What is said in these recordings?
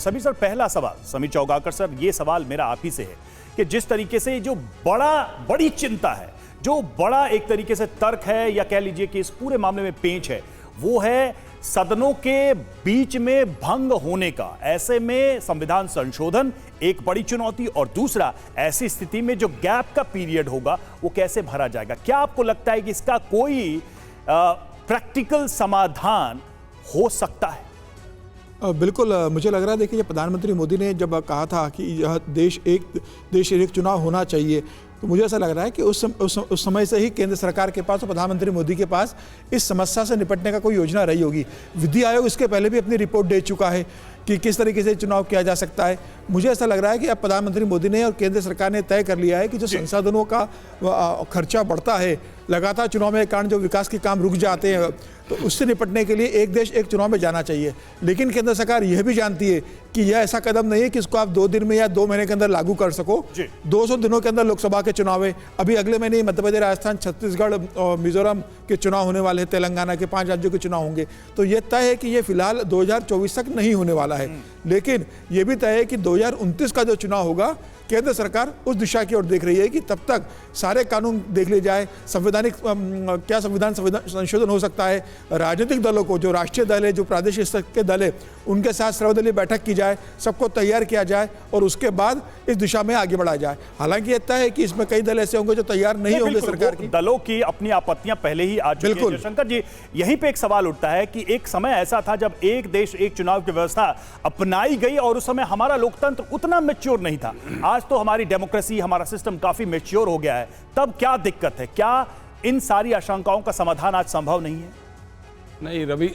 Sameer sir, पहला सवाल Sameer चौगाकर sir, ये सवाल मेरा आप ही से है कि जिस तरीके से जो बड़ी चिंता है, जो बड़ा एक तरीके से तर्क है या कह लीजिए कि इस पूरे मामले में पेंच है, वो है सदनों के बीच में भंग होने का। ऐसे में संविधान संशोधन एक बड़ी चुनौती, और दूसरा ऐसी स्थिति में जो गैप का पीरियड होगा वो कैसे भरा जाएगा। क्या आपको लगता है कि इसका कोई प्रैक्टिकल समाधान हो सकता है? बिल्कुल, मुझे लग रहा है, देखिए प्रधानमंत्री मोदी ने जब कहा था कि यह देश एक चुनाव होना चाहिए, तो मुझे ऐसा लग रहा है कि उस समय से ही केंद्र सरकार के पास और प्रधानमंत्री मोदी के पास इस समस्या से निपटने का कोई योजना रही होगी। विधि आयोग इसके पहले भी अपनी रिपोर्ट दे चुका है कि किस तरीके से चुनाव किया जा सकता है। मुझे ऐसा लग रहा है कि अब प्रधानमंत्री मोदी ने और केंद्र सरकार ने तय कर लिया है कि जो संसाधनों का खर्चा बढ़ता है लगातार चुनाव में, कारण जो विकास के काम रुक जाते हैं, तो उससे निपटने के लिए एक देश एक चुनाव में जाना चाहिए। लेकिन केंद्र सरकार यह भी जानती है कि यह ऐसा कदम नहीं है कि इसको आप 2 दिन में या 2 महीने के अंदर लागू कर सको। 200 दिनों के अंदर लोकसभा के चुनाव है, अभी अगले महीने मध्य प्रदेश, राजस्थान, छत्तीसगढ़ और मिजोरम के चुनाव होने वाले हैं, तेलंगाना के 5 राज्यों के चुनाव होंगे। तो यह तय है कि यह फिलहाल 2024 तक नहीं होने वाला है, लेकिन यह भी तय है कि 2029 का जो चुनाव होगा, केंद्र सरकार उस दिशा की ओर देख रही है कि तब तक सारे कानून देख लिए जाए, संवैधानिक क्या संविधान संशोधन हो सकता है, राजनीतिक दलों को, जो राष्ट्रीय दल है, जो प्रादेशिक स्तर के दल है, उनके साथ सर्वदलीय बैठक की जाए, सबको तैयार किया जाए और उसके बाद इस दिशा में आगे बढ़ा जाए। हालांकि ये तय है कि इसमें कई दल ऐसे होंगे जो तैयार नहीं होंगे। सरकार की दलों की अपनी आपत्तियां पहले ही आ चुकी हैं। शंकर जी, यहीं पे एक सवाल उठता है कि एक समय ऐसा था जब एक देश एक चुनाव की व्यवस्था अपनाई गई और उस समय हमारा लोकतंत्र उतना मैच्योर नहीं था। आज तो हमारी डेमोक्रेसी, हमारा सिस्टम काफी मैच्योर हो गया है। तब क्या दिक्कत है? क्या इन सारी आशंकाओं का समाधान आज संभव नहीं है? नहीं रवि,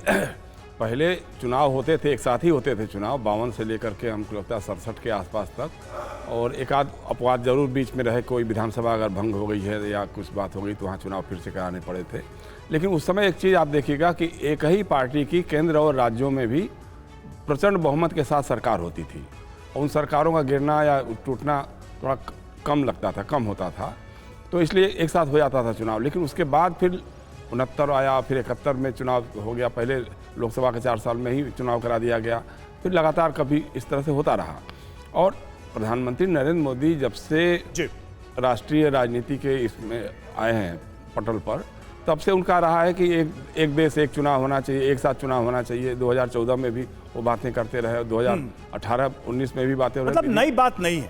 पहले चुनाव होते थे, एक साथ ही होते थे चुनाव, 52 से लेकर के हमको लगता है 67 के आसपास तक, और एक आध अपवाद जरूर बीच में रहे, कोई विधानसभा अगर भंग हो गई है या कुछ बात हो गई तो वहाँ चुनाव फिर से कराने पड़े थे। लेकिन उस समय एक चीज़ आप देखिएगा कि एक ही पार्टी की केंद्र और राज्यों में भी प्रचंड बहुमत के साथ सरकार होती थी, और उन सरकारों का गिरना या टूटना थोड़ा कम लगता था, कम होता था, तो इसलिए एक साथ हो जाता था चुनाव। लेकिन उसके बाद फिर 69 आया, फिर 71 में चुनाव हो गया, पहले लोकसभा के 4 साल में ही चुनाव करा दिया गया, फिर लगातार कभी इस तरह से होता रहा। और प्रधानमंत्री नरेंद्र मोदी जब से राष्ट्रीय राजनीति के इसमें आए हैं पटल पर, तब से उनका रहा है कि एक देश एक चुनाव होना चाहिए, एक साथ चुनाव होना चाहिए। 2014 में भी वो बातें करते रहे, 2018-19 में भी बातें हो रही थी। मतलब नई बात नहीं है।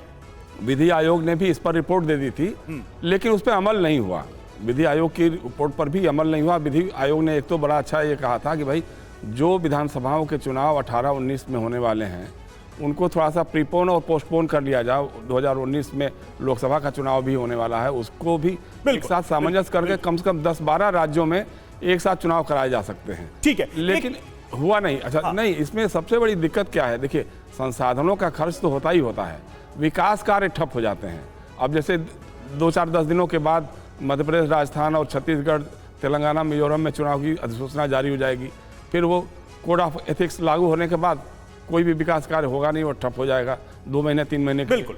विधि आयोग ने भी इस पर रिपोर्ट दे दी थी, लेकिन उस पर अमल नहीं हुआ। विधि आयोग की रिपोर्ट पर भी अमल नहीं हुआ। विधि आयोग ने एक तो बड़ा अच्छा ये कहा था कि भाई जो विधानसभाओं के चुनाव 18-19 में होने वाले हैं, उनको थोड़ा सा प्रीपोन और पोस्टपोन कर लिया जाए। 2019 में लोकसभा का चुनाव भी होने वाला है, उसको भी एक साथ सामंजस्य करके कम से कम 10-12 राज्यों में एक साथ चुनाव कराए जा सकते हैं। ठीक है, लेकिन हुआ नहीं। अच्छा नहीं, इसमें सबसे बड़ी दिक्कत क्या है? देखिए, संसाधनों का खर्च तो होता ही होता है, विकास कार्य ठप हो जाते हैं। अब जैसे 2-4-10 दिनों के बाद मध्य प्रदेश, राजस्थान और छत्तीसगढ़, तेलंगाना, मिजोरम में चुनाव की अधिसूचना जारी हो जाएगी, फिर वो कोड ऑफ एथिक्स लागू होने के बाद कोई भी विकास कार्य होगा नहीं, वो ठप हो जाएगा 2 महीने 3 महीने। बिल्कुल।